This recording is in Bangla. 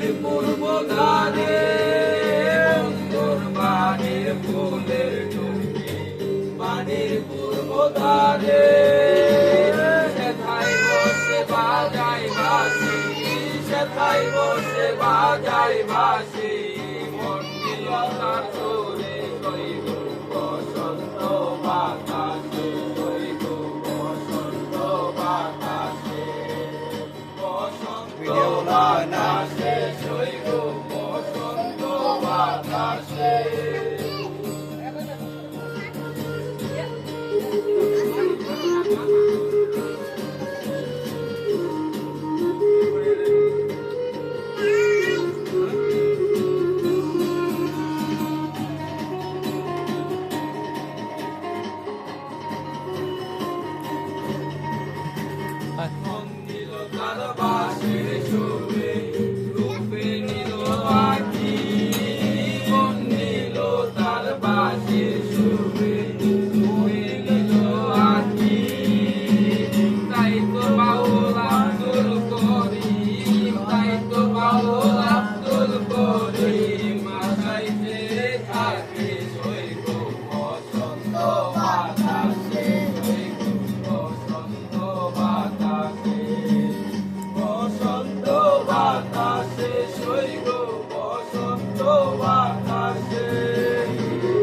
বাড়ির পূর্ব ধারে বন্ধুর বাড়ির ফুলের টুকি বাড়ির পূর্ব ধারে সেথায় বসে বাজাই বাঁশি সেথায় বসে বাজাই বাঁশি মন দিল তার সুরে কইব বসন্ত বাতাসে কইব বসন্ত বাতাসে বসন্ত বাতাসে কইব বসন্ত বাতাসে। মন দিল তার বাঁশির সুরে